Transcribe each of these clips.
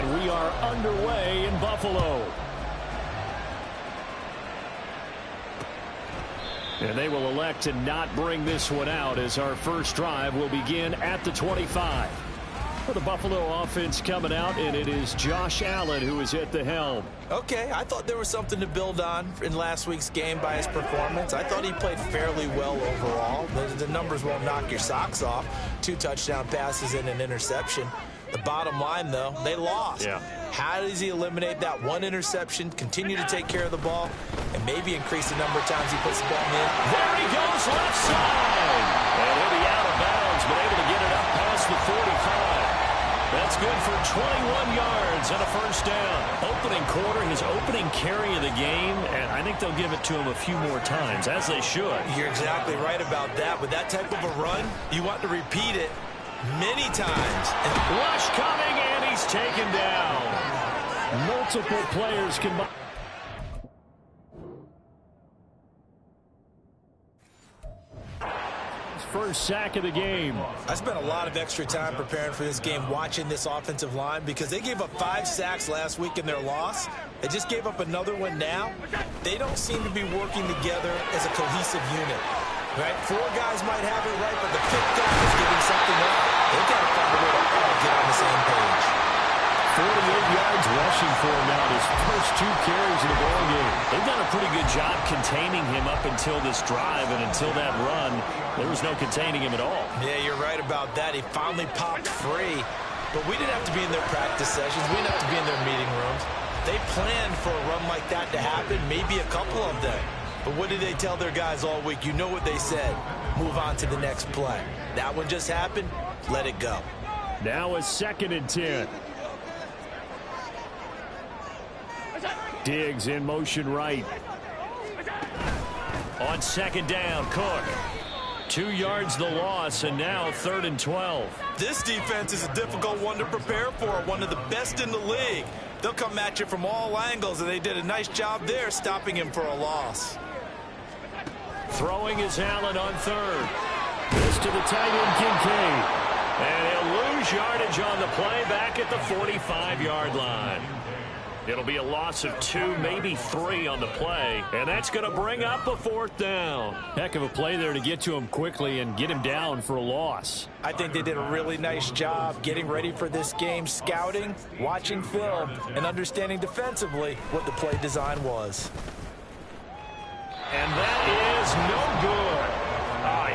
And we are underway in Buffalo. And they will elect to not bring this one out as our first drive will begin at the 25. For the Buffalo offense coming out, and it is Josh Allen who is at the helm. Okay, I thought there was something to build on in last week's game by his performance. I thought he played fairly well overall. The numbers won't knock your socks off. 2 touchdown passes and an interception. The bottom line, though, they lost. Yeah. How does he eliminate that 1 interception, continue to take care of the ball, and maybe increase the number of times he puts the ball in? There he goes, left side. And he'll be out of bounds, but able to get it up past the 45. That's good for 21 yards and a first down. Opening quarter, his opening carry of the game, and I think they'll give it to him a few more times, as they should. You're exactly right about that. With that type of a run, you want to repeat it many times. Rush coming, and he's taken down. Multiple players combined. First sack of the game. I spent a lot of extra time preparing for this game, watching this offensive line, because they gave up 5 sacks last week in their loss. They just gave up another one now. They don't seem to be working together as a cohesive unit. Right? 4 guys might have it right, but the 5th guy is giving something up. They've got to find a way to all get on the same page. 48 yards rushing for him now, his first 2 carries in the ball game. They've done a pretty good job containing him up until this drive, and until that run, there was no containing him at all. Yeah, you're right about that. He finally popped free, but we didn't have to be in their practice sessions. We didn't have to be in their meeting rooms. They planned for a run like that to happen, maybe a couple of them. But what did they tell their guys all week? You know what they said. Move on to the next play. That one just happened. Let it go. Now a 2nd and 10. Diggs in motion right. On 2nd down, Cook. 2 yards the loss, and now 3rd and 12. This defense is a difficult one to prepare for, one of the best in the league. They'll come at you from all angles, and they did a nice job there stopping him for a loss. Throwing is Allen on 3rd. This to the tight end, Kincaid. And he'll lose yardage on the play back at the 45-yard line. It'll be a loss of 2, maybe 3 on the play, and that's going to bring up a 4th down. Heck of a play there to get to him quickly and get him down for a loss. I think they did a really nice job getting ready for this game, scouting, watching film, and understanding defensively what the play design was. And that is no good.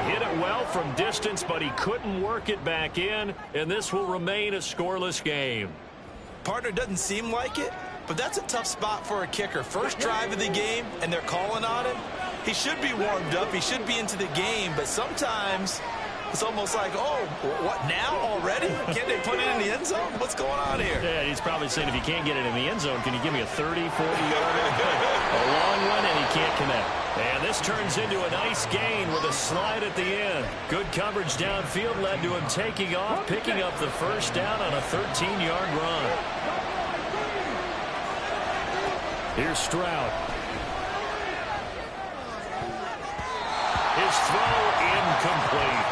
Hit it well from distance, but he couldn't work it back in, and this will remain a scoreless game. Partner, doesn't seem like it, but that's a tough spot for a kicker. First drive of the game, and they're calling on him. He should be warmed up. He should be into the game, but sometimes it's almost like, oh, what, now already? Can't they put it in the end zone? What's going on here? Yeah, he's probably saying, if you can't get it in the end zone, can you give me a 30, 40-yarder? A long one, and he can't connect. And this turns into a nice gain with a slide at the end. Good coverage downfield led to him taking off, picking up the first down on a 13-yard run. Here's Stroud. His throw incomplete.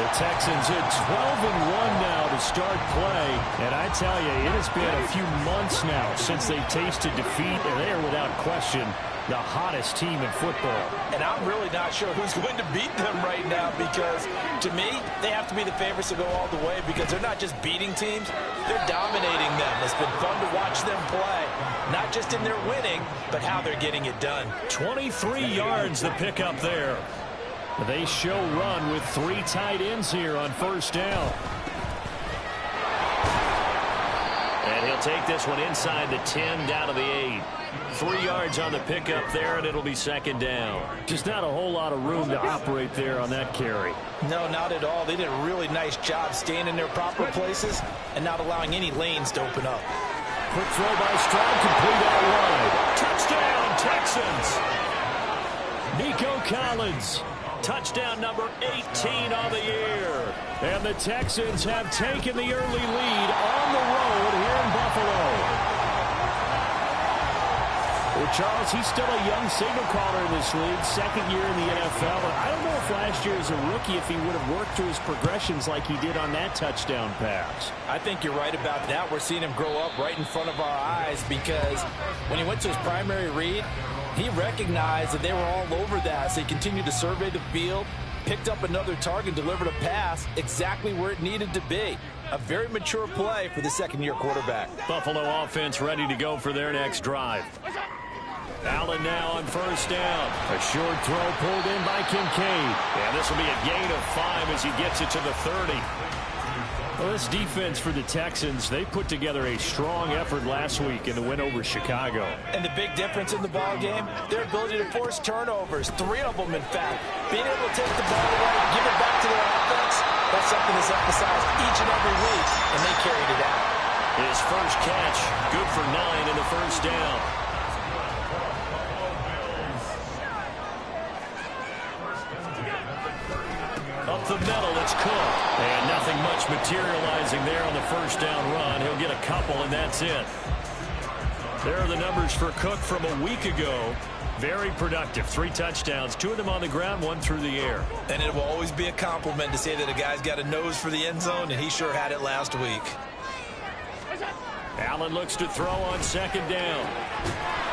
The Texans at 12-1 now to start play. And I tell you, it has been a few months now since they've tasted defeat, and they are without question the hottest team in football. And I'm really not sure who's going to beat them right now, because to me, they have to be the favorites to go all the way, because they're not just beating teams, they're dominating them. It's been fun to watch them play, not just in their winning, but how they're getting it done. 23 yards the pickup there. They show run with 3 tight ends here on first down. And he'll take this one inside the 10 down to the 8. 3 yards on the pickup there, and it'll be 2nd down. Just not a whole lot of room to operate there on that carry. No, not at all. They did a really nice job staying in their proper places and not allowing any lanes to open up. Quick throw by Stroud, complete out wide. Touchdown, Texans! Nico Collins. Touchdown number 18 on the year. And the Texans have taken the early lead on the road here in Buffalo. Well, Charles, he's still a young signal caller in this league, second year in the NFL. But I don't know if last year as a rookie, if he would have worked through his progressions like he did on that touchdown pass. I think you're right about that. We're seeing him grow up right in front of our eyes because when he went to his primary read, he recognized that they were all over that. So he continued to survey the field, picked up another target, delivered a pass exactly where it needed to be. A very mature play for the second-year quarterback. Buffalo offense ready to go for their next drive. Allen now on first down. A short throw pulled in by Kincaid. And this will be a gain of 5 as he gets it to the 30. Well, this defense for the Texans, they put together a strong effort last week in the win over Chicago. And the big difference in the ball game, their ability to force turnovers, 3 of them in fact. Being able to take the ball away, give it back to their offense, that's something that's emphasized each and every week, and they carried it out. His first catch, good for 9 in the first down. Up the middle, it's Cook. And nothing much materializing there on the first down run. He'll get a couple, and that's it. There are the numbers for Cook from a week ago. Very productive. 3 touchdowns, 2 of them on the ground, 1 through the air. And it will always be a compliment to say that a guy's got a nose for the end zone, and he sure had it last week. Allen looks to throw on second down.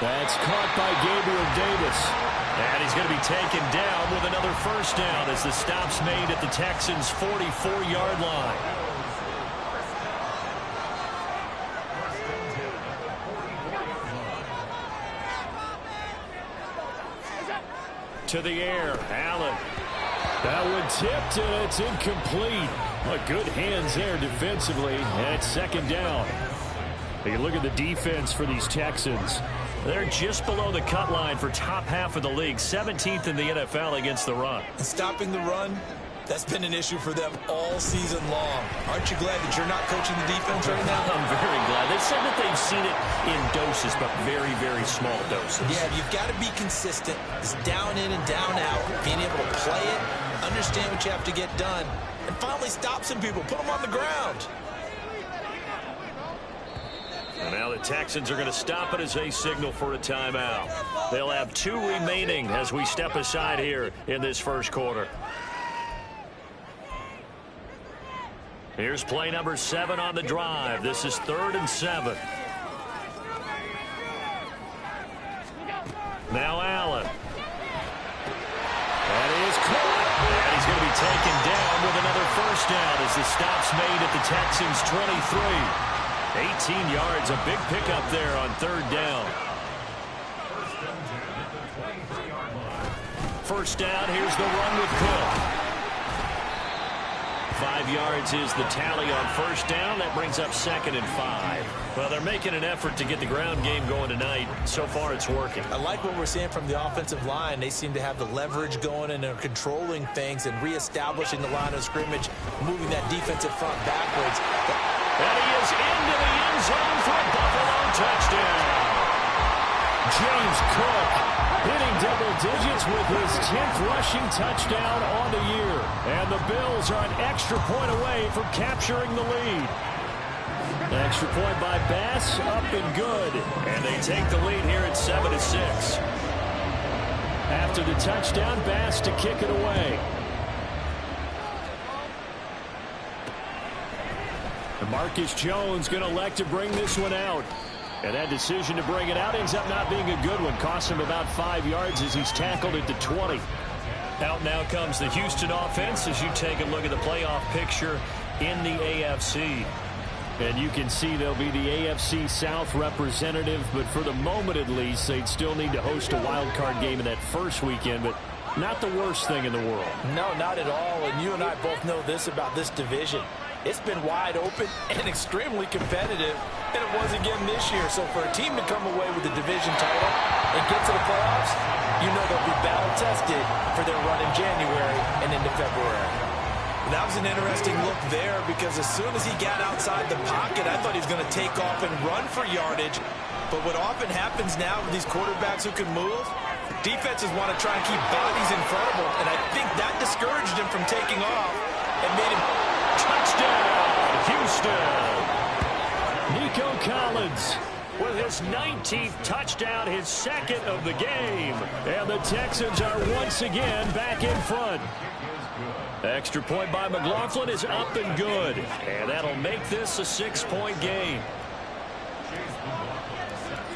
That's caught by Gabriel Davis. And he's going to be taken down with another first down as the stop's made at the Texans' 44-yard line. To the air, Allen. That one tipped, and it's incomplete. But good hands there defensively, and it's second down. You look at the defense for these Texans. They're just below the cut line for top half of the league, 17th in the NFL against the run. And stopping the run, that's been an issue for them all season long. Aren't you glad that you're not coaching the defense right now? I'm very glad. They said that they've seen it in doses, but very, very small doses. Yeah, you've got to be consistent. It's down in and down out. Being able to play it, understand what you have to get done, and finally stop some people, put them on the ground. And now the Texans are going to stop it as they signal for a timeout. They'll have 2 remaining as we step aside here in this first quarter. Here's play number 7 on the drive. This is 3rd and 7. Now Allen. That is caught. And he's going to be taken down with another first down as the stop's made at the Texans' 23. 18 yards, a big pickup there on 3rd down. First down, here's the run with Cook. 5 yards is the tally on first down. That brings up 2nd and 5. Well, they're making an effort to get the ground game going tonight. So far, it's working. I like what we're seeing from the offensive line. They seem to have the leverage going and are controlling things and reestablishing the line of scrimmage, moving that defensive front backwards. And he is into the end zone for a Buffalo touchdown. James Cook hitting double digits with his 10th rushing touchdown on the year. And the Bills are an extra point away from capturing the lead. Extra point by Bass, up and good. And they take the lead here at 7-6. After the touchdown, Bass to kick it away. And Marcus Jones going to elect to bring this one out. And that decision to bring it out ends up not being a good one. Costs him about 5 yards as he's tackled at the 20. Out now comes the Houston offense as you take a look at the playoff picture in the AFC. And you can see they'll be the AFC South representative, but for the moment at least, they'd still need to host a wild card game in that first weekend, but not the worst thing in the world. No, not at all, and you and I both know this about this division. It's been wide open and extremely competitive, and it was again this year. So for a team to come away with the division title and get to the playoffs, you know they'll be battle-tested for their run in January and into February. That was an interesting look there because as soon as he got outside the pocket, I thought he was going to take off and run for yardage. But what often happens now with these quarterbacks who can move, defenses want to try and keep bodies in front of them, and I think that discouraged him from taking off and made him touchdown, Houston. Nico Collins with his 19th touchdown, his second of the game. And the Texans are once again back in front. Extra point by McLaughlin is up and good. And that'll make this a 6-point game.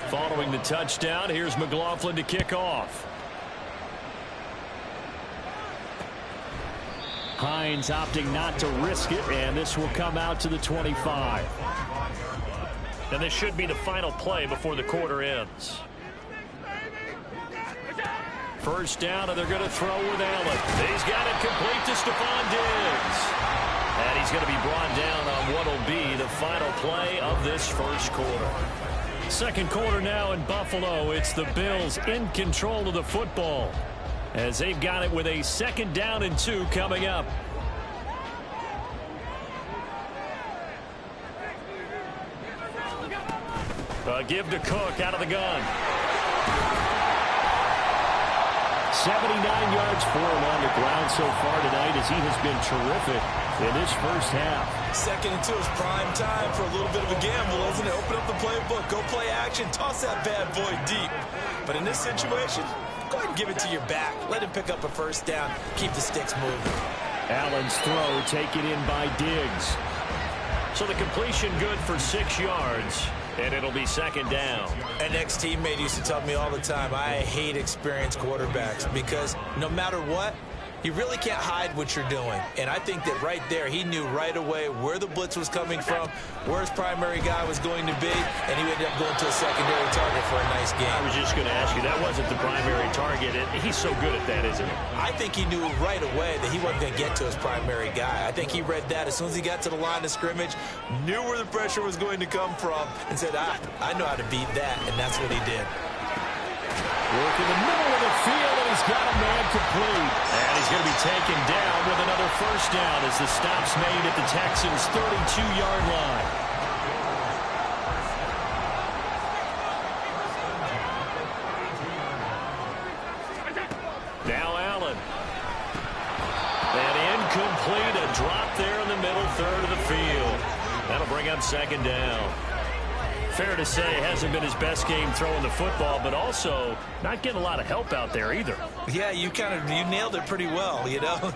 Following the touchdown, here's McLaughlin to kick off. Hines opting not to risk it, and this will come out to the 25. And this should be the final play before the quarter ends. First down, and they're going to throw with Allen. He's got it complete to Stephon Diggs. And he's going to be brought down on what will be the final play of this first quarter. Second quarter now in Buffalo. It's the Bills in control of the football, as they've got it with a 2nd down and 2 coming up. Give to Cook out of the gun. 79 yards for him on the ground so far tonight, as he has been terrific in this first half. 2nd and 2 is prime time for a little bit of a gamble, isn't it? Open up the playbook, go play action, toss that bad boy deep. But in this situation, go ahead and give it to your back. Let him pick up a first down. Keep the sticks moving. Allen's throw taken in by Diggs. So the completion good for 6 yards, and it'll be 2nd down. An ex-teammate used to tell me all the time, I hate experienced quarterbacks because no matter what, you really can't hide what you're doing. And I think that right there, he knew right away where the blitz was coming from, where his primary guy was going to be, and he ended up going to a secondary target for a nice game. I was just going to ask you, that wasn't the primary target. He's so good at that, isn't he? I think he knew right away that he wasn't going to get to his primary guy. I think he read that as soon as he got to the line of scrimmage, knew where the pressure was going to come from, and said, I know how to beat that, and that's what he did. Work in the middle of the field, and he's got a man complete. And he's going to be taken down with another first down as the stop's made at the Texans' 32-yard line. Now Allen. And incomplete, a drop there in the middle third of the field. That'll bring up 2nd down. Fair to say, it hasn't been his best game throwing the football, but also not getting a lot of help out there either. Yeah, you nailed it pretty well, you know.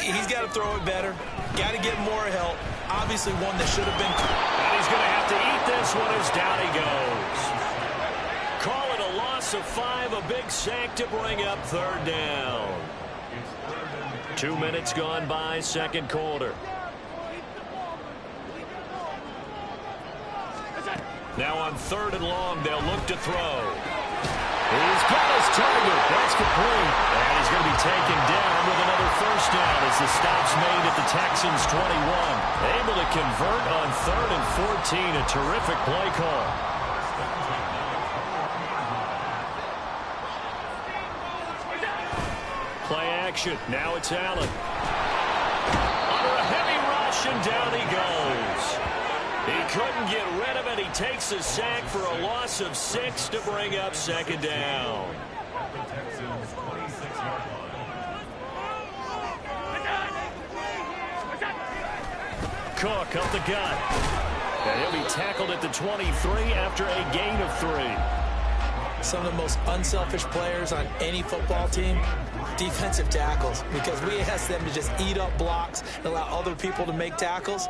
He's got to throw it better, got to get more help. Obviously one that should have been. And he's going to have to eat this one as down he goes. Call it a loss of 5, a big sack to bring up 3rd down. 2 minutes gone by, 2nd quarter. Now on 3rd and long, they'll look to throw. He's got his target. That's complete. And he's going to be taken down with another first down as the stop's made at the Texans' 21. Able to convert on 3rd and 14. A terrific play call. Play action. Now it's Allen. Under a heavy rush, and down he goes. He couldn't get rid of it. He takes a sack for a loss of 6 to bring up 2nd down. Cook up the gut. And he'll be tackled at the 23 after a gain of 3. Some of the most unselfish players on any football team, defensive tackles, because we ask them to just eat up blocks and allow other people to make tackles.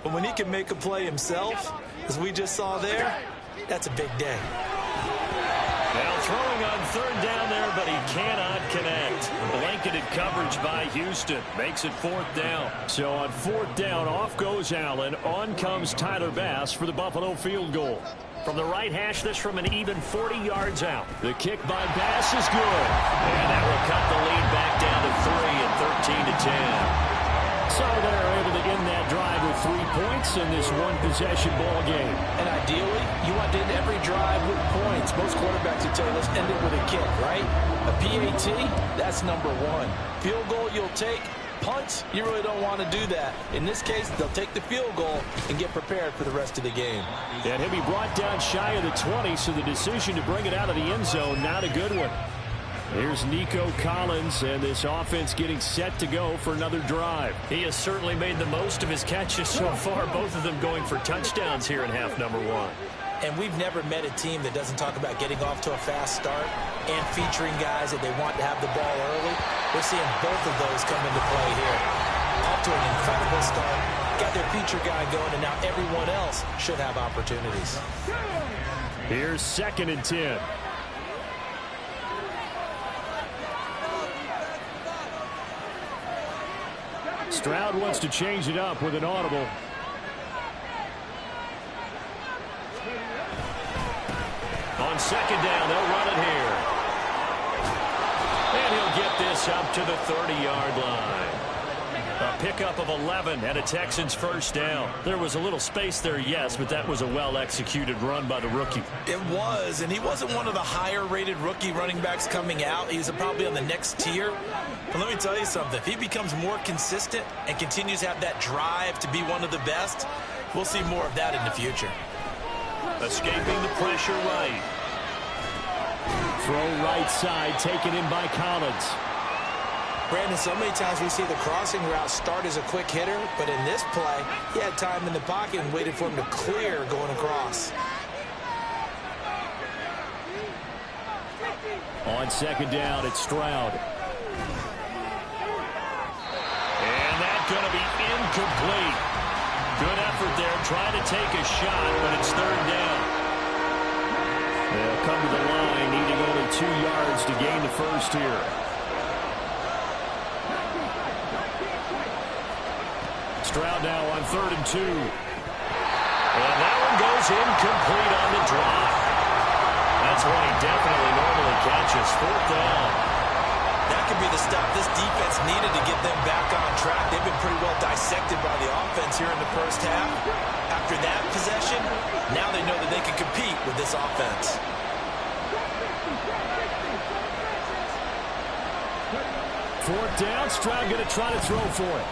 But when he can make a play himself, as we just saw there, that's a big day. Now throwing on 3rd down there, but he cannot connect. Blanketed coverage by Houston. Makes it 4th down. So on 4th down, off goes Allen. On comes Tyler Bass for the Buffalo field goal. From the right hash, this from an even 40 yards out. The kick by Bass is good. And that will cut the lead back down to 3 and 13-10. So they're able to end that drive with 3 points in this one-possession ball game. And ideally, you want to end every drive with points. Most quarterbacks would tell you, let's end it with a kick, right? A PAT, that's number 1. Field goal you'll take. Punts, you really don't want to do that. In this case, they'll take the field goal and get prepared for the rest of the game. And he'll be brought down shy of the 20, so the decision to bring it out of the end zone, not a good one. Here's Nico Collins, and this offense getting set to go for another drive. He has certainly made the most of his catches so far, both of them going for touchdowns here in half number 1. And we've never met a team that doesn't talk about getting off to a fast start and featuring guys that they want to have the ball early. We're seeing both of those come into play here. Off to an incredible start. Got their feature guy going, and now everyone else should have opportunities. Here's 2nd and 10. Stroud wants to change it up with an audible. On 2nd down, they'll run it here. And he'll get this up to the 30-yard line. A pickup of 11 and a Texans 1st down. There was a little space there, yes, but that was a well-executed run by the rookie. It was, and he wasn't one of the higher-rated rookie running backs coming out. He's probably on the next tier. But let me tell you something. If he becomes more consistent and continues to have that drive to be one of the best, we'll see more of that in the future. Escaping the pressure right. Throw right side, taken in by Collins. Brandon, so many times we see the crossing route start as a quick hitter, but in this play, he had time in the pocket and waited for him to clear going across. On 2nd down, it's Stroud. And that's going to be incomplete. Good effort there, trying to take a shot, but it's 3rd down. They'll come to the line, needing only 2 yards to gain the first here. Stroud now on 3rd and 2. And that one goes incomplete on the drop. That's one he definitely normally catches. 4th down. That could be the stop this defense needed to get them back on track. They've been pretty well dissected by the offense here in the first half. After that possession, now they know that they can compete with this offense. Fourth down, Stroud going to try to throw for it.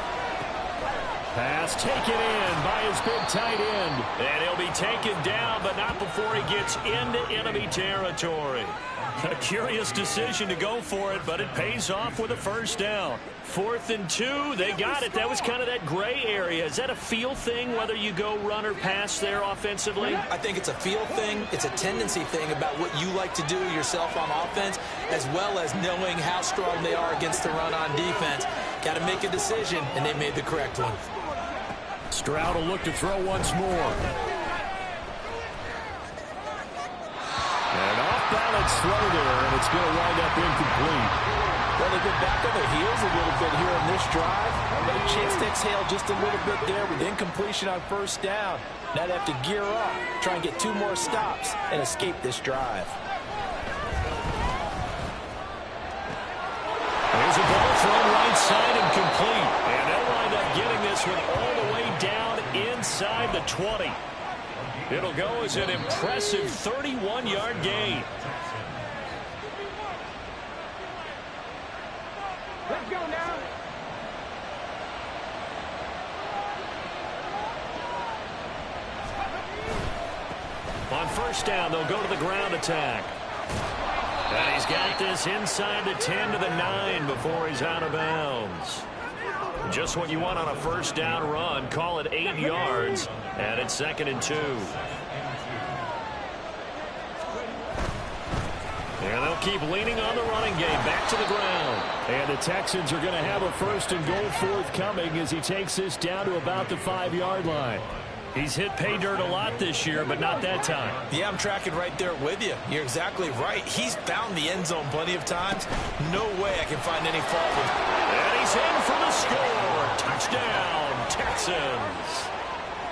Pass taken in by his big tight end. And he'll be taken down, but not before he gets into enemy territory. A curious decision to go for it, but it pays off with a 1st down. 4th and 2, they got it. That was kind of that gray area. Is that a feel thing, whether you go run or pass there offensively? I think it's a feel thing. It's a tendency thing about what you like to do yourself on offense, as well as knowing how strong they are against the run on defense. Got to make a decision, and they made the correct one. Stroud will look to throw once more. An off-balance throw there, and it's going to wind up incomplete. Well, they've been back on their heels a little bit here in this drive. But a chance to exhale just a little bit there with incompletion on 1st down. Now they have to gear up, try and get 2 more stops, and escape this drive. There's a ball thrown right side and complete. And they'll wind up getting this one all the way down inside the 20. It'll go as an impressive 31-yard gain. Let's go now. On 1st down, they'll go to the ground attack. And he's got this inside the 10 to the 9 before he's out of bounds. Just what you want on a 1st down run. Call it 8 yards. And it's 2nd and 2. And they'll keep leaning on the running game. Back to the ground. And the Texans are going to have a 1st and goal forthcoming as he takes this down to about the 5-yard line. He's hit pay dirt a lot this year, but not that time. Yeah, I'm tracking right there with you. You're exactly right. He's found the end zone plenty of times. No way I can find any fault with him. And he's in for the score. Touchdown, Texans.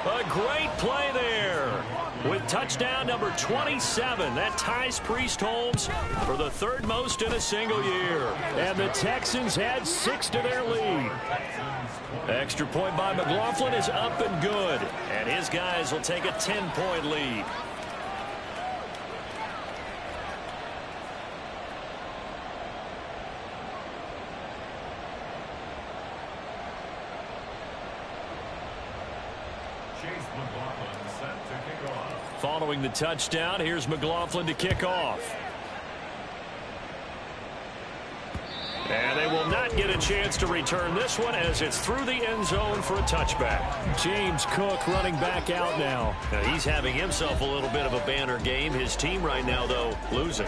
A great play there. With touchdown number 27, that ties Priest Holmes for the 3rd most in a single year. And the Texans add 6 to their lead. Extra point by McLaughlin is up and good. And his guys will take a 10-point lead. Following the touchdown, here's McLaughlin to kick off. And they will not get a chance to return this one as it's through the end zone for a touchback. James Cook running back out now. Now he's having himself a little bit of a banner game. His team right now, though, losing.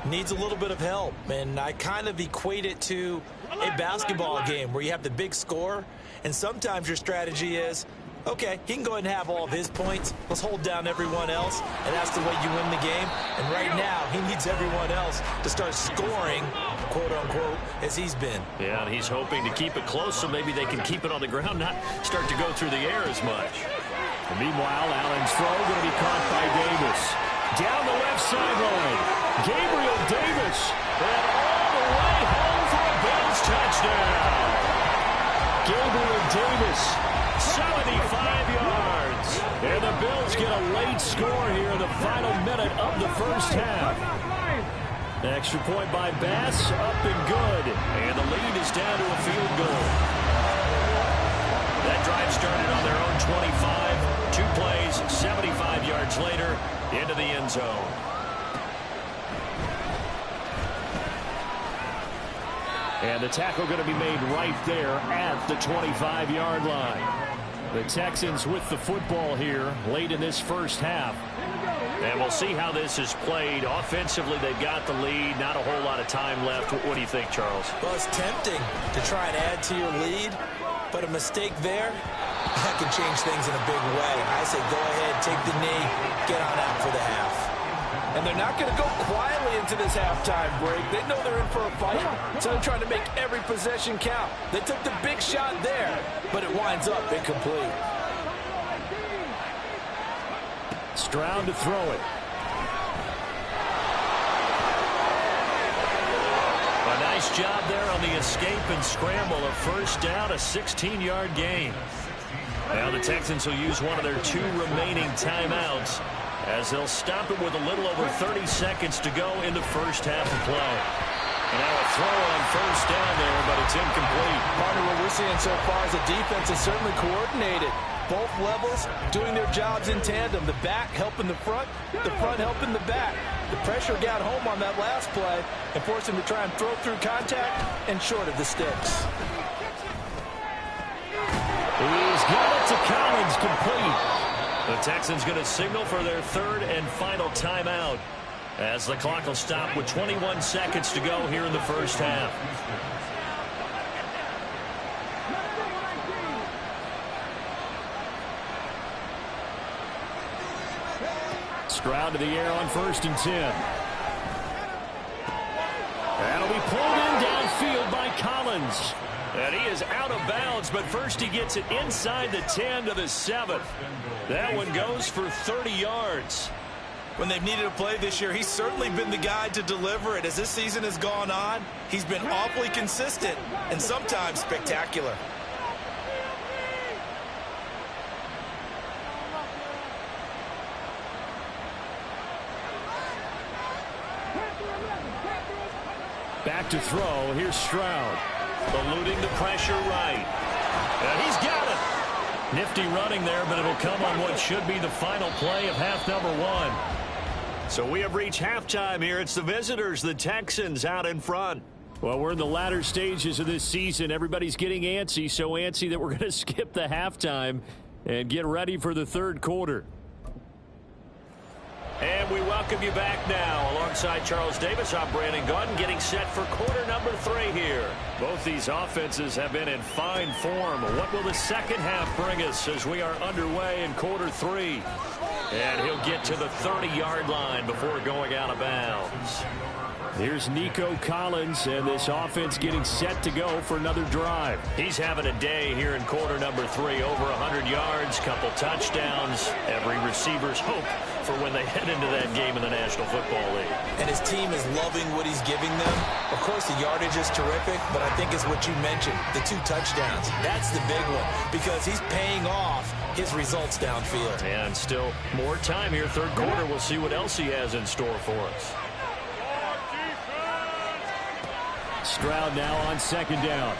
Needs a little bit of help, and I kind of equate it to a basketball game where you have the big score, and sometimes your strategy is, okay, he can go ahead and have all of his points. Let's hold down everyone else, and that's the way you win the game. And right now, he needs everyone else to start scoring, quote-unquote, as he's been. Yeah, and he's hoping to keep it close so maybe they can keep it on the ground, not start to go through the air as much. And meanwhile, Allen's throw going to be caught by Davis. Down the left sideline. Gabriel Davis. And all the way home for a Bills touchdown. Gabriel Davis. 75 yards. And the Bills get a late score here in the final minute of the first half. Extra point by Bass, up and good. And the lead is down to a field goal. That drive started on their own 25. 2 plays, 75 yards later, into the end zone. And the tackle going to be made right there at the 25-yard line. The Texans with the football here late in this first half. And we'll see how this is played. Offensively, they've got the lead. Not a whole lot of time left. What do you think, Charles? Well, it's tempting to try and add to your lead, but a mistake there, that can change things in a big way. I say go ahead, take the knee, get on out for the half. And they're not going to go quietly into this halftime break. They know they're in for a fight, so they're trying to make every possession count. They took the big shot there, but it winds up incomplete. Stroud to throw it. A nice job there on the escape and scramble. A first down, a 16-yard gain. Now the Texans will use one of their 2 remaining timeouts as they'll stop it with a little over 30 seconds to go in the first half of play. And now a throw on first down there, but it's incomplete. Partner, what we're seeing so far is the defense is certainly coordinated. Both levels doing their jobs in tandem. The back helping the front helping the back. The pressure got home on that last play and forced him to try and throw through contact and short of the sticks. He's got it to Collins, complete. The Texans going to signal for their 3rd and final timeout as the clock will stop with 21 seconds to go here in the first half. Stroud to the air on 1st and 10. That'll be pulled in downfield by Collins. And he is out of bounds, but first he gets it inside the 10 to the 7th. That one goes for 30 yards. When they've needed a play this year, he's certainly been the guy to deliver it. As this season has gone on, he's been awfully consistent and sometimes spectacular. Back to throw. Here's Stroud. Eluding the pressure right. And he's got it. Nifty running there, but it'll come on what should be the final play of half number 1. So we have reached halftime here. It's the visitors, the Texans, out in front. Well, we're in the latter stages of this season. Everybody's getting antsy, so antsy that we're going to skip the halftime and get ready for the 3rd quarter. And we welcome you back now. Alongside Charles Davis, I'm Brandon Gaudin, getting set for quarter number 3 here. Both these offenses have been in fine form. What will the second half bring us as we are underway in quarter 3? And he'll get to the 30-yard line before going out of bounds. Here's Nico Collins, and this offense getting set to go for another drive. He's having a day here in quarter number 3. Over 100 yards, couple touchdowns. Every receiver's hope for when they head into that game in the National Football League. And his team is loving what he's giving them. Of course, the yardage is terrific, but I think it's what you mentioned, the 2 touchdowns. That's the big one because he's paying off his results downfield. And still more time here, 3rd quarter. We'll see what else he has in store for us. Stroud now on 2nd down.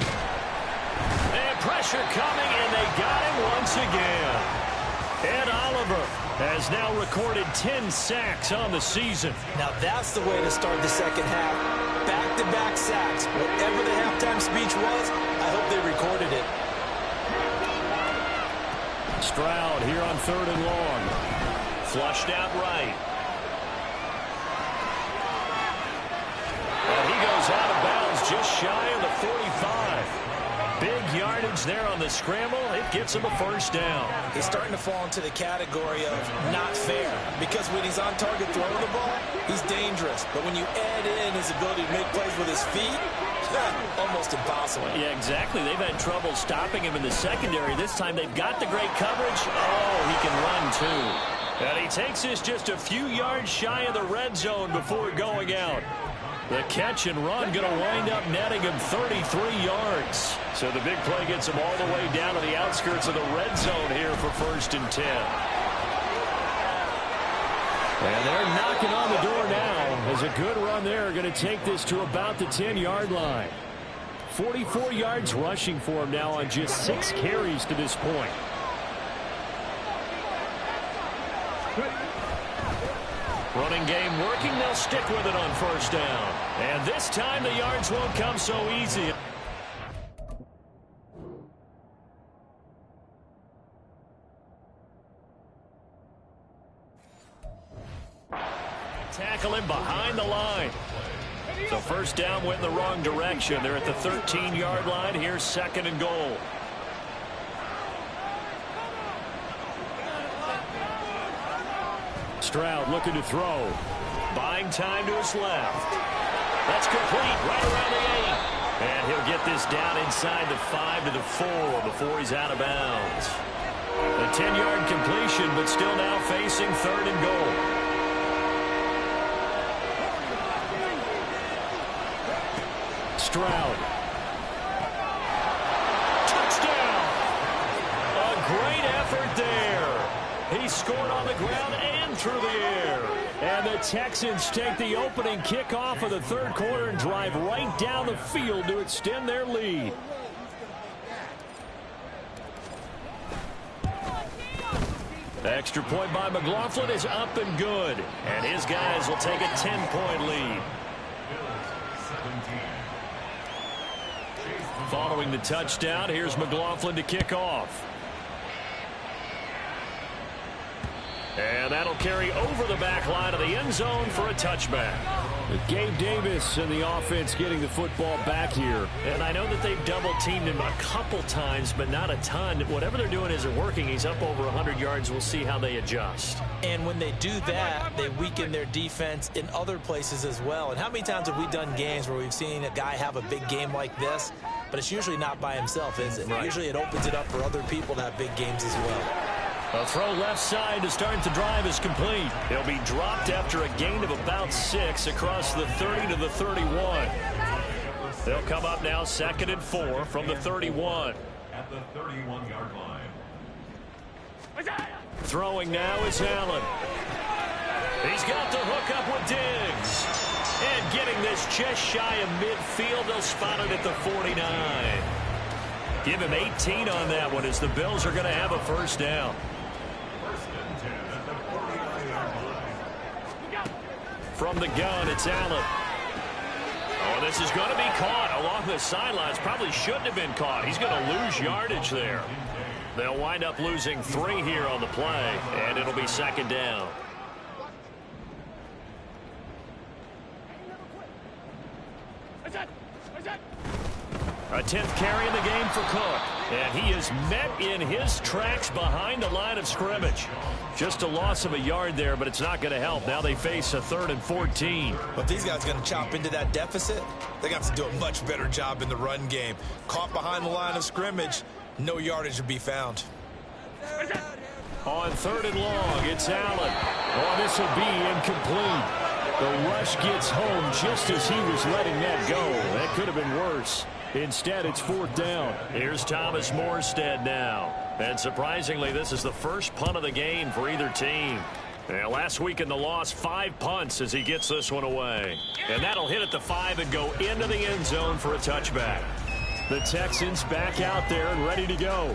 And pressure coming, and they got him once again. Ed Oliver has now recorded 10 sacks on the season. Now that's the way to start the second half. Back-to-back sacks. Whatever the halftime speech was, I hope they recorded it. Stroud here on 3rd and long. Flushed out right. And he goes out of bounds just shy of the 45. Big yardage there on the scramble. It gets him a first down. He's starting to fall into the category of not fair, because when he's on target throwing the ball, he's dangerous. But when you add in his ability to make plays with his feet, almost impossible. Yeah, exactly. They've had trouble stopping him in the secondary. This time they've got the great coverage. Oh, he can run too. And he takes this just a few yards shy of the red zone before going out. The catch and run going to wind up netting him 33 yards. So the big play gets him all the way down to the outskirts of the red zone here for 1st and 10. And they're knocking on the door now as a good run there going to take this to about the 10-yard line. 44 yards rushing for him now on just 6 carries to this point. Running game working. They'll stick with it on 1st down. And this time the yards won't come so easy. Tackle him behind the line. So 1st down went in the wrong direction. They're at the 13-yard line. Here's 2nd and goal. Stroud looking to throw. Buying time to his left. That's complete right around the 8. And he'll get this down inside the 5 to the 4 before he's out of bounds. A 10-yard completion, but still now facing 3rd and goal. Stroud. Touchdown! A great effort there. He scored on the ground and through the air. And the Texans take the opening kickoff of the 3rd quarter and drive right down the field to extend their lead. Extra point by McLaughlin is up and good. And his guys will take a 10-point lead. Following the touchdown, here's McLaughlin to kick off. And that'll carry over the back line of the end zone for a touchback. Gabe Davis and the offense getting the football back here. And I know that they've double-teamed him a couple times, but not a ton. Whatever they're doing isn't working. He's up over 100 yards. We'll see how they adjust. And when they do that, they weaken their defense in other places as well. And how many times have we done games where we've seen a guy have a big game like this, but it's usually not by himself, is it? Right. Usually it opens it up for other people to have big games as well. A throw left side to start the drive is complete. He'll be dropped after a gain of about 6 across the 30 to the 31. They'll come up now 2nd and 4 from the 31. At the 31-yard line. Throwing now is Allen. He's got the hook up with Diggs. And getting this just shy of midfield, they'll spot it at the 49. Give him 18 on that one as the Bills are going to have a 1st down. From the gun, it's Allen. Oh, this is going to be caught along the sidelines. Probably shouldn't have been caught. He's going to lose yardage there. They'll wind up losing 3 here on the play, and it'll be 2nd down. A 10th carry in the game for Cook. And he is met in his tracks behind the line of scrimmage. Just a loss of a yard there, but it's not going to help. Now they face a 3rd and 14. But these guys are going to chop into that deficit. They're going to have to do a much better job in the run game. Caught behind the line of scrimmage, no yardage to be found. On 3rd and long, it's Allen. Oh, this will be incomplete. The rush gets home just as he was letting that go. That could have been worse. Instead, it's 4th down. Here's Thomas Morstead now. And surprisingly, this is the first punt of the game for either team. And last week in the loss, 5 punts as he gets this one away. And that'll hit at the 5 and go into the end zone for a touchback. The Texans back out there and ready to go.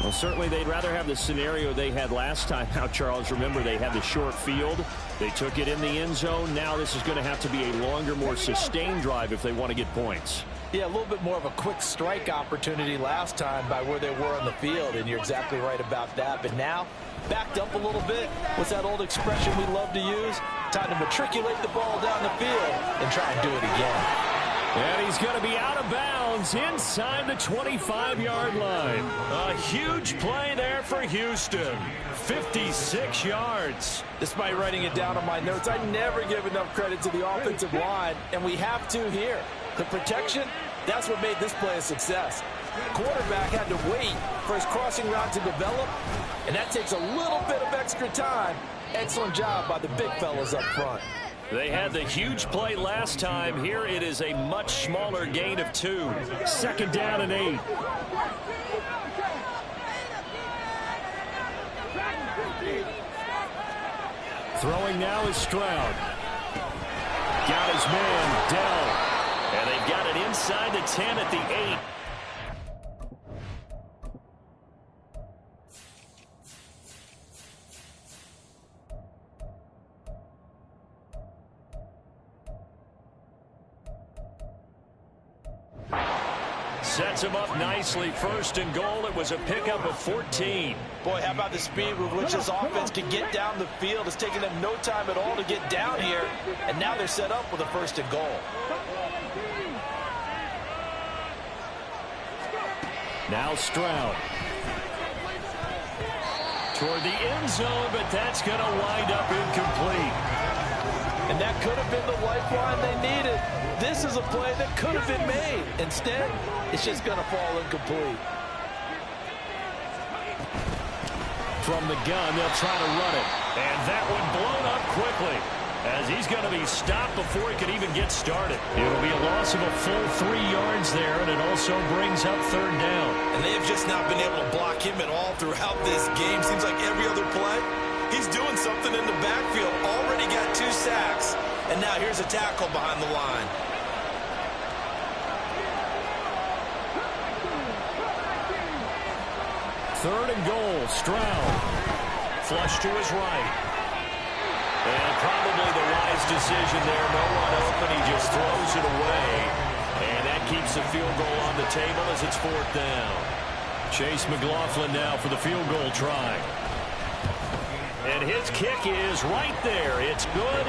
Well, certainly they'd rather have the scenario they had last time out, Charles. Remember, they had the short field. They took it in the end zone. Now this is going to have to be a longer, more sustained drive if they want to get points. Yeah, a little bit more of a quick strike opportunity last time by where they were on the field, and you're exactly right about that. But now, backed up a little bit. What's that old expression we love to use? Time to matriculate the ball down the field and try and do it again. And he's going to be out of bounds inside the 25-yard line. A huge play there for Houston. 56 yards. Despite writing it down on my notes, I never give enough credit to the offensive line, and we have to here. The protection, that's what made this play a success. Quarterback had to wait for his crossing route to develop, and that takes a little bit of extra time. Excellent job by the big fellas up front. They had the huge play last time. Here it is a much smaller gain of 2. 2nd down and 8. Throwing now is Stroud. Got his man, Dell. And they've got it inside the 10 at the 8. Sets him up nicely. 1st and goal. It was a pickup of 14. Boy, how about the speed with which this offense can get down the field? It's taken them no time at all to get down here, and now they're set up with a 1st and goal. Now Stroud. Toward the end zone, but that's going to wind up incomplete. And that could have been the lifeline they needed. This is a play that could have been made. Instead, it's just going to fall incomplete. From the gun, they'll try to run it. And that one blown up quickly, as he's going to be stopped before he could even get started. It'll be a loss of a full 3 yards there, and it also brings up 3rd down. And they have just not been able to block him at all throughout this game. Seems like every other play, he's doing something in the backfield. Already got 2 sacks, and now here's a tackle behind the line. Third and goal, Stroud. Flush to his right. And probably the wise decision there. No one open. He just throws it away. And that keeps the field goal on the table as it's 4th down. Chase McLaughlin now for the field goal try. And his kick is right there. It's good.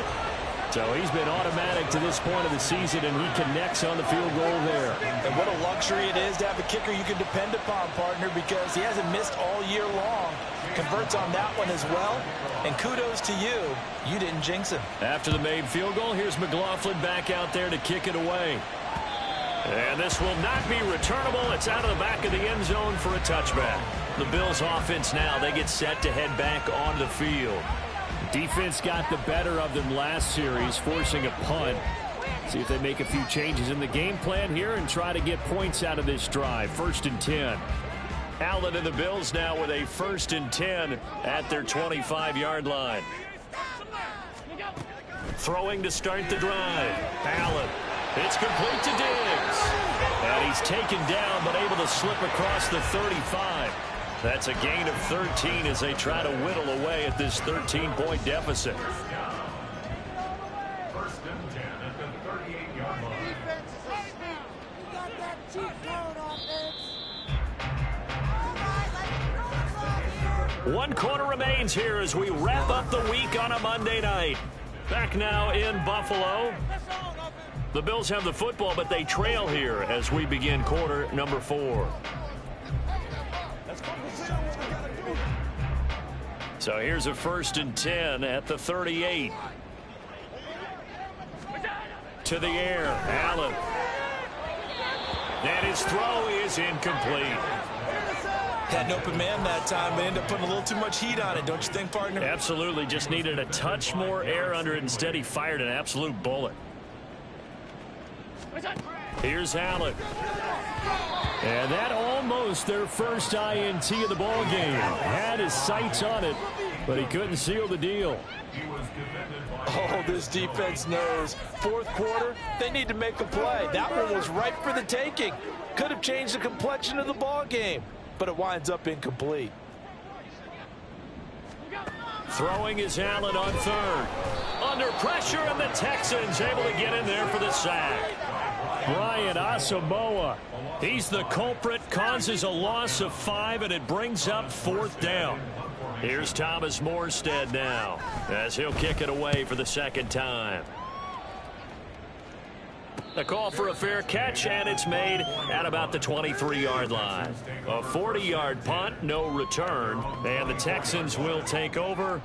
So he's been automatic to this point of the season, and he connects on the field goal there. And what a luxury it is to have a kicker you can depend upon, partner, because he hasn't missed all year long. Converts on that one as well. And kudos to you. You didn't jinx him. After the made field goal, here's McLaughlin back out there to kick it away. And this will not be returnable. It's out of the back of the end zone for a touchback. The Bills offense now, they get set to head back on the field. Defense got the better of them last series, forcing a punt. See if they make a few changes in the game plan here and try to get points out of this drive. 1st and 10. Allen and the Bills now with a 1st and 10 at their 25-yard line. Throwing to start the drive. Allen. It's complete to Diggs. And he's taken down but able to slip across the 35. That's a gain of 13 as they try to whittle away at this 13-point deficit. 1st and 10 at the 38-yard line. One quarter remains here as we wrap up the week on a Monday night. Back now in Buffalo. The Bills have the football, but they trail here as we begin quarter number 4. So here's a 1st and 10 at the 38. To the air, Allen. And his throw is incomplete. Had an open man that time, but ended up putting a little too much heat on it, don't you think, partner? Absolutely, just needed a touch more air under it. Instead, he fired an absolute bullet. Here's Allen. And that almost their first INT of the ball game. Had his sights on it, but he couldn't seal the deal. Oh, this defense knows. 4th quarter, they need to make a play. That one was ripe for the taking. Could have changed the complexion of the ball game. but it winds up incomplete. Throwing is Allen on third. Under pressure, and the Texans able to get in there for the sack. Brian Asamoah, he's the culprit, causes a loss of 5, and it brings up 4th down. Here's Thomas Morstead now, as he'll kick it away for the 2nd time. A call for a fair catch, and it's made at about the 23-yard line. A 40-yard punt, no return, and the Texans will take over.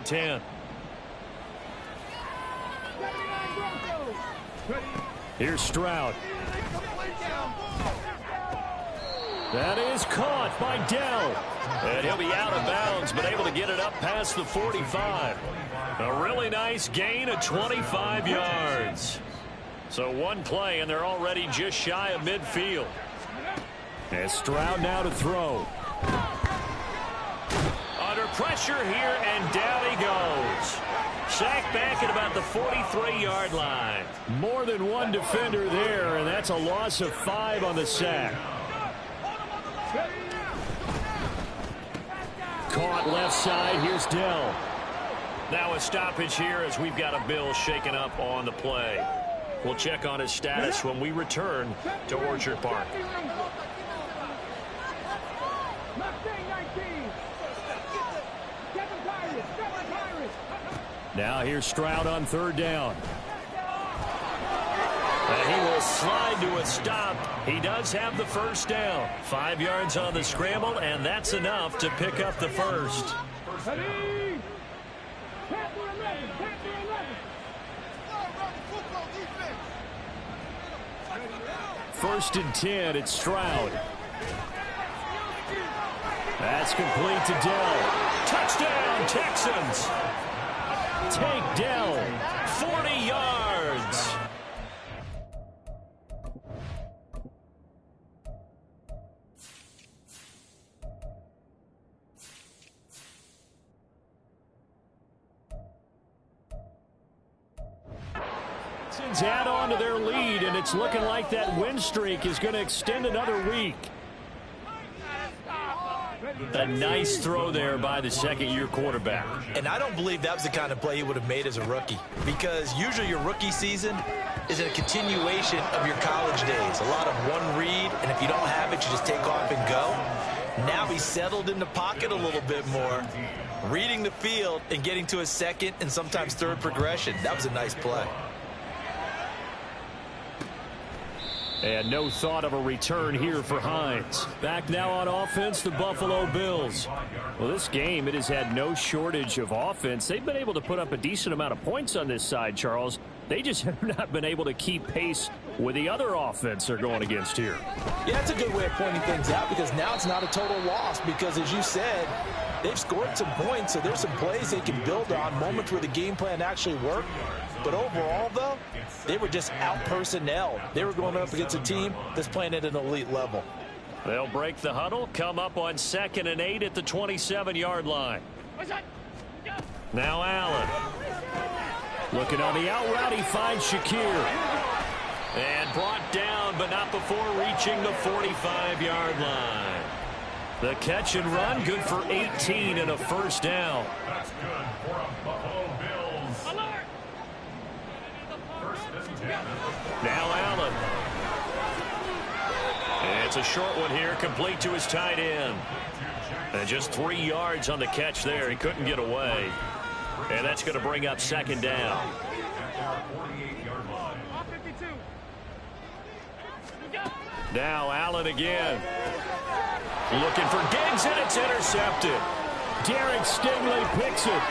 10. Here's Stroud. That is caught by Dell. And he'll be out of bounds, but able to get it up past the 45. A really nice gain of 25 yards. So one play, and they're already just shy of midfield. And Stroud now to throw. Under pressure here, and down he goes. Sacked back at about the 43-yard line. More than one defender there, and that's a loss of 5 on the sack. Caught left side. Here's Dell. Now a stoppage here as we've got a Bill shaken up on the play. We'll check on his status when we return to Orchard Park. Now here's Stroud on 3rd down. And he will slide to a stop. He does have the 1st down. 5 yards on the scramble, and that's enough to pick up the 1st. 1st and 10, it's Stroud. That's complete to Dell. Touchdown, Texans. Take Dell, 40 yards. Texans add on to their lead, and it's looking like that win streak is going to extend another week. A nice throw there by the 2nd-year quarterback. And I don't believe that was the kind of play he would have made as a rookie, because usually your rookie season is a continuation of your college days. A lot of one read, and if you don't have it, you just take off and go. Now he's settled in the pocket a little bit more, reading the field and getting to his 2nd and sometimes 3rd progression. That was a nice play. And no thought of a return here for Hines. Back now on offense, the Buffalo Bills. Well, this game, it has had no shortage of offense. They've been able to put up a decent amount of points on this side, Charles. They just have not been able to keep pace with the other offense they're going against here. Yeah, that's a good way of pointing things out, because now it's not a total loss, because as you said, they've scored some points, so there's some plays they can build on, moments where the game plan actually worked. But overall, though, they were just out-personnel. They were going up against a team that's playing at an elite level. They'll break the huddle, come up on 2nd and 8 at the 27-yard line. Now Allen. Looking on the out route, he finds Shakir. And brought down, but not before reaching the 45-yard line. The catch and run, good for 18 and a 1st down. That's good for a Buffalo Bills. Alert! Now Allen. And it's a short one here, complete to his tight end. And just 3 yards on the catch there. He couldn't get away. And that's going to bring up 2nd down. Now Allen again. Looking for Diggs, and it's intercepted. Derek Stingley picks it.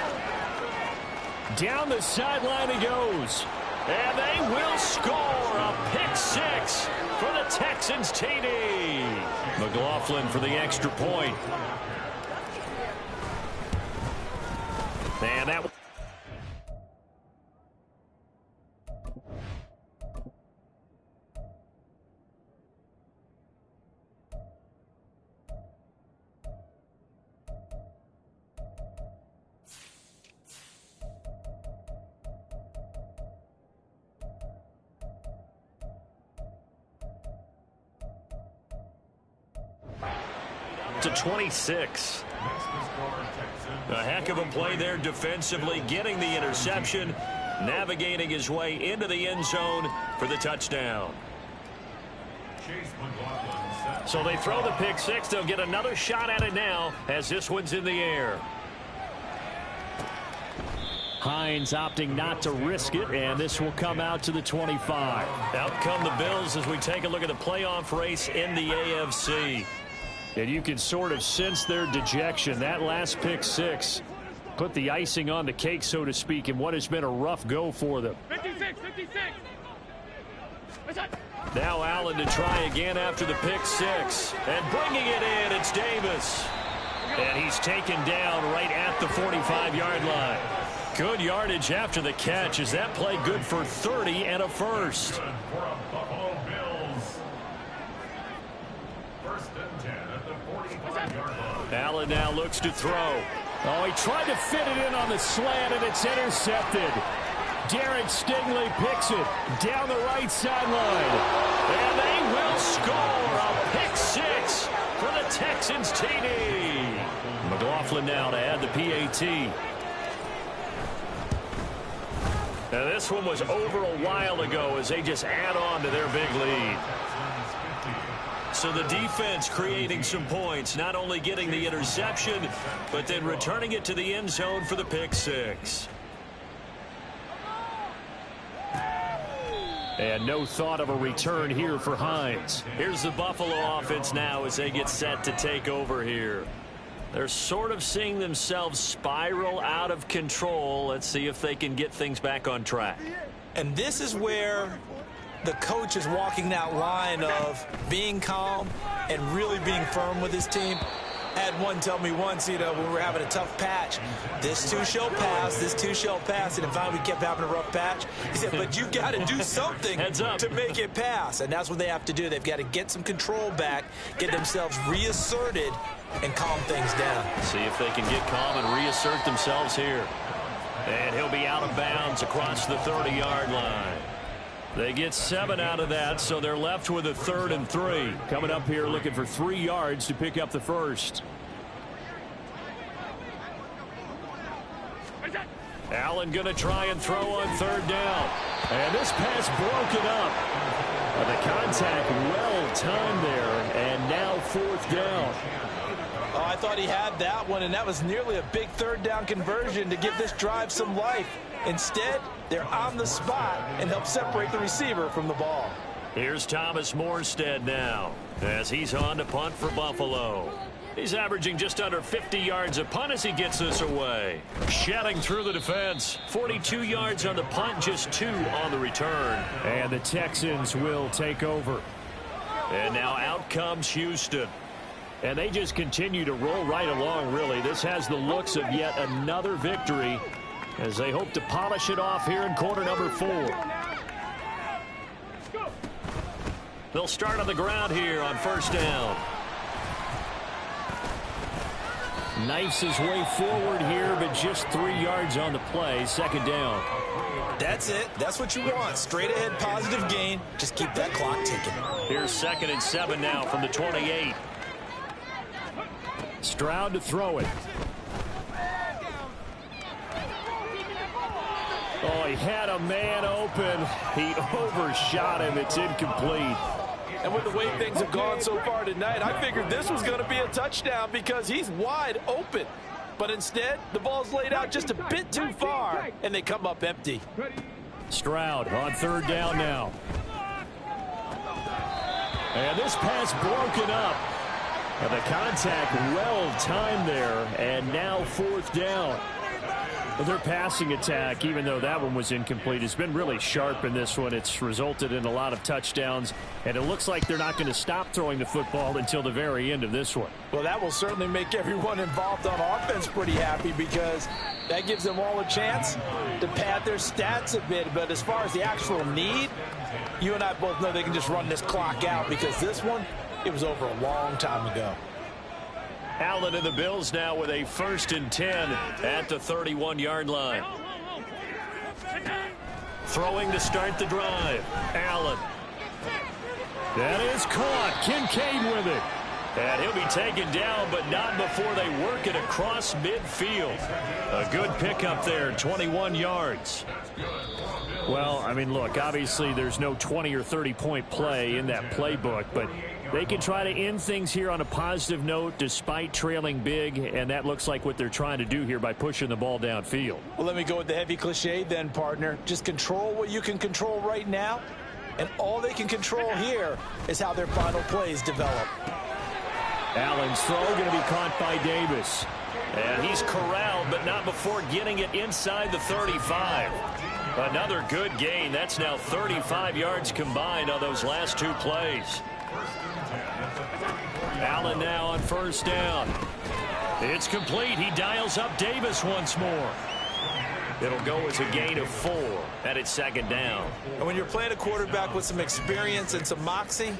Down the sideline he goes. And they will score a pick 6 for the Texans TD. McLaughlin for the extra point. And that... to 26. A heck of a play there defensively, getting the interception, navigating his way into the end zone for the touchdown. So they throw the pick six. They'll get another shot at it now as this one's in the air. Hines opting not to risk it, and this will come out to the 25. Out come the Bills as we take a look at the playoff race in the AFC. And you can sort of sense their dejection. That last pick six put the icing on the cake, so to speak, in what has been a rough go for them. 56. Now Allen to try again after the pick six. And bringing it in, it's Davis. And he's taken down right at the 45-yard line. Good yardage after the catch. Is that play good for 30 and a first? Good for a Buffalo Bills. First and 10 at the 45-yard line. Allen now looks to throw. Oh, he tried to fit it in on the slant, and it's intercepted. Derek Stingley picks it down the right sideline. And they will score a pick six for the Texans TD. McLaughlin now to add the PAT. Now this one was over a while ago as they just add on to their big lead. So the defense creating some points, not only getting the interception, but then returning it to the end zone for the pick six. And no thought of a return here for Hines. Here's the Buffalo offense now as they get set to take over here. They're sort of seeing themselves spiral out of control. Let's see if they can get things back on track. And this is where the coach is walking that line of being calm and really being firm with his team. I had one tell me once, when we were having a tough patch, this too shall pass, this too shall pass, and finally we kept having a rough patch. He said, but you've got to do something to make it pass, and that's what they have to do. They've got to get some control back, get themselves reasserted, and calm things down. See if they can get calm and reassert themselves here. And he'll be out of bounds across the 30-yard line. They get 7 out of that, so they're left with a 3rd and 3. Coming up here looking for 3 yards to pick up the first. Allen going to try and throw on 3rd down. And this pass broken up. The contact well timed there, and now 4th down. Oh, I thought he had that one, and that was nearly a big 3rd down conversion to give this drive some life. Instead, they're on the spot and help separate the receiver from the ball. Here's Thomas Morstead now as he's on to punt for Buffalo. He's averaging just under 50 yards a punt as he gets this away. Shedding through the defense. 42 yards on the punt, just 2 on the return. And the Texans will take over. And now out comes Houston. And they just continue to roll right along, really. This has the looks of yet another victory as they hope to polish it off here in quarter number 4. They'll start on the ground here on 1st down. Knifes his way forward here, but just 3 yards on the play. 2nd down. That's it. That's what you want. Straight ahead, positive gain. Just keep that clock ticking. Here's 2nd and 7 now from the 28. Stroud to throw it. Oh, he had a man open. He overshot him. It's incomplete. And with the way things have gone so far tonight, I figured this was going to be a touchdown because he's wide open. But instead, the ball's laid out just a bit too far, and they come up empty. Stroud on 3rd down now. And this pass broken up. And the contact well timed there, and now 4th down. Their passing attack, even though that one was incomplete, has been really sharp in this one. It's resulted in a lot of touchdowns, and it looks like they're not going to stop throwing the football until the very end of this one. Well, that will certainly make everyone involved on offense pretty happy because that gives them all a chance to pad their stats a bit. But as far as the actual need, you and I both know they can just run this clock out because this one, it was over a long time ago. Allen and the Bills now with a 1st and 10 at the 31-yard line. Throwing to start the drive. Allen. That is caught. Kincaid with it. And he'll be taken down, but not before they work it across midfield. A good pickup there, 21 yards. Well, I mean, look, obviously there's no 20 or 30-point play in that playbook, but they can try to end things here on a positive note despite trailing big, and that looks like what they're trying to do here by pushing the ball downfield. Well, let me go with the heavy cliche then, partner. Just control what you can control right now, and all they can control here is how their final plays develop. Allen's throw going to be caught by Davis. And he's corralled, but not before getting it inside the 35. Another good gain. That's now 35 yards combined on those last two plays. Allen now on first down. It's complete. He dials up Davis once more. It'll go as a gain of 4, and it's second down. And when you're playing a quarterback with some experience and some moxie,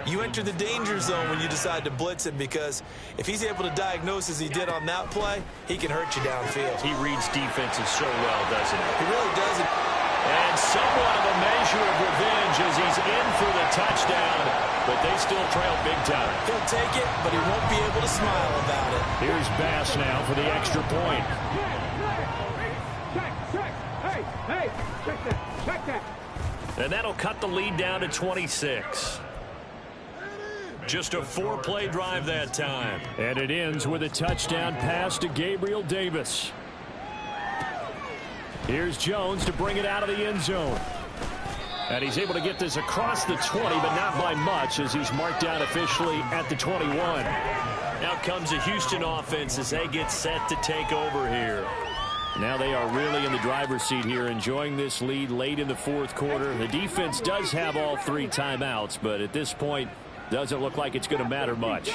you enter the danger zone when you decide to blitz him, because if he's able to diagnose as he did on that play, he can hurt you downfield. He reads defenses so well, doesn't he? He really doesn't. And somewhat of a measure of revenge as he's in for the touchdown, but they still trail big time. He'll take it, but he won't be able to smile about it. Here's Bass now for the extra point. And that'll cut the lead down to 26. Just a 4-play drive that time. And it ends with a touchdown pass to Gabriel Davis. Here's Jones to bring it out of the end zone. And he's able to get this across the 20, but not by much, as he's marked down officially at the 21. Now comes the Houston offense as they get set to take over here. Now they are really in the driver's seat here, enjoying this lead late in the fourth quarter. The defense does have all 3 timeouts, but at this point, doesn't look like it's going to matter much.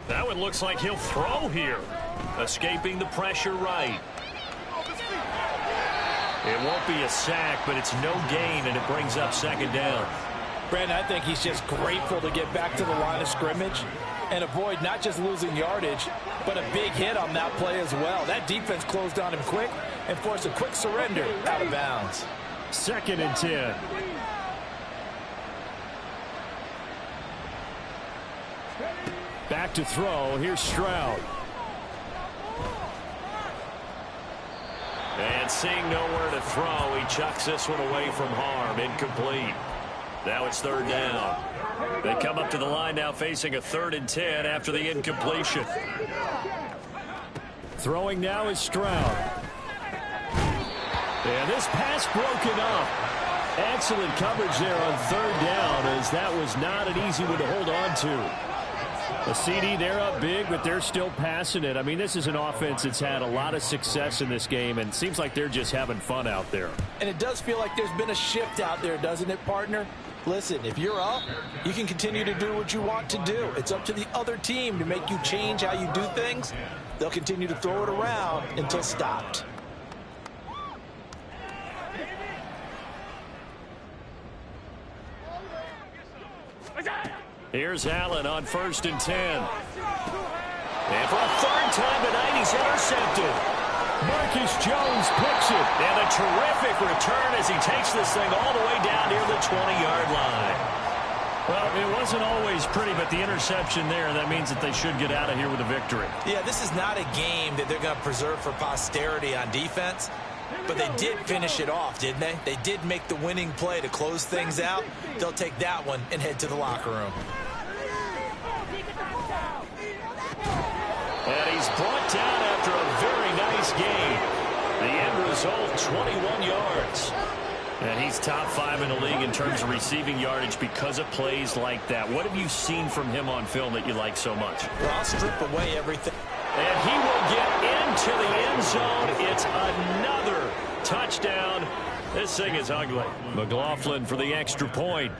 That one looks like he'll throw here. Escaping the pressure right. It won't be a sack, but it's no gain, and it brings up second down. Brandon, I think he's just grateful to get back to the line of scrimmage and avoid not just losing yardage, but a big hit on that play as well. That defense closed on him quick and forced a quick surrender out of bounds. 2nd and 10. Back to throw. Here's Stroud. And seeing nowhere to throw, he chucks this one away from harm. Incomplete. Now it's 3rd down. They come up to the line now facing a 3rd and 10 after the incompletion. Throwing now is Stroud. And this pass broken up. Excellent coverage there on 3rd down, as that was not an easy one to hold on to. A CD, they're up big, but they're still passing it. I mean, this is an offense that's had a lot of success in this game, and it seems like they're just having fun out there. And it does feel like there's been a shift out there, doesn't it, partner? Listen, if you're up, you can continue to do what you want to do. It's up to the other team to make you change how you do things. They'll continue to throw it around until stopped. Here's Allen on 1st and 10. And for a 3rd time tonight, he's intercepted. Marcus Jones picks it. And a terrific return as he takes this thing all the way down near the 20-yard line. Well, it wasn't always pretty, but the interception there, that means that they should get out of here with a victory. Yeah, this is not a game that they're going to preserve for posterity on defense, but they did finish it off, didn't they? They did make the winning play to close things out. They'll take that one and head to the locker room. And he's brought down after a very nice game. The end result, 21 yards. And he's top 5 in the league in terms of receiving yardage because of plays like that. What have you seen from him on film that you like so much? Well, I'll strip away everything. And he will get into the end zone. It's another touchdown. This thing is ugly. McLaughlin for the extra point.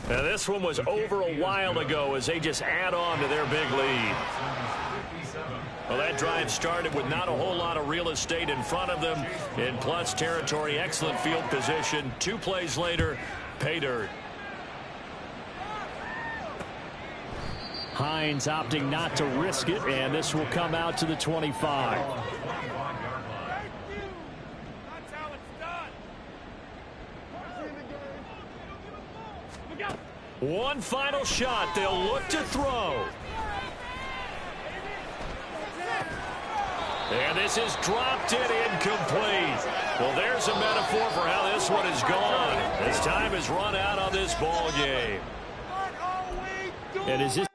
Now this one was over a while ago as they just add on to their big lead. Well, that drive started with not a whole lot of real estate in front of them. In plus territory, excellent field position. 2 plays later, pay dirt. Hines opting not to risk it, and this will come out to the 25. One final shot. They'll look to throw. And this is dropped in, incomplete. Well, there's a metaphor for how this one is gone. As time has run out on this ball game. And is this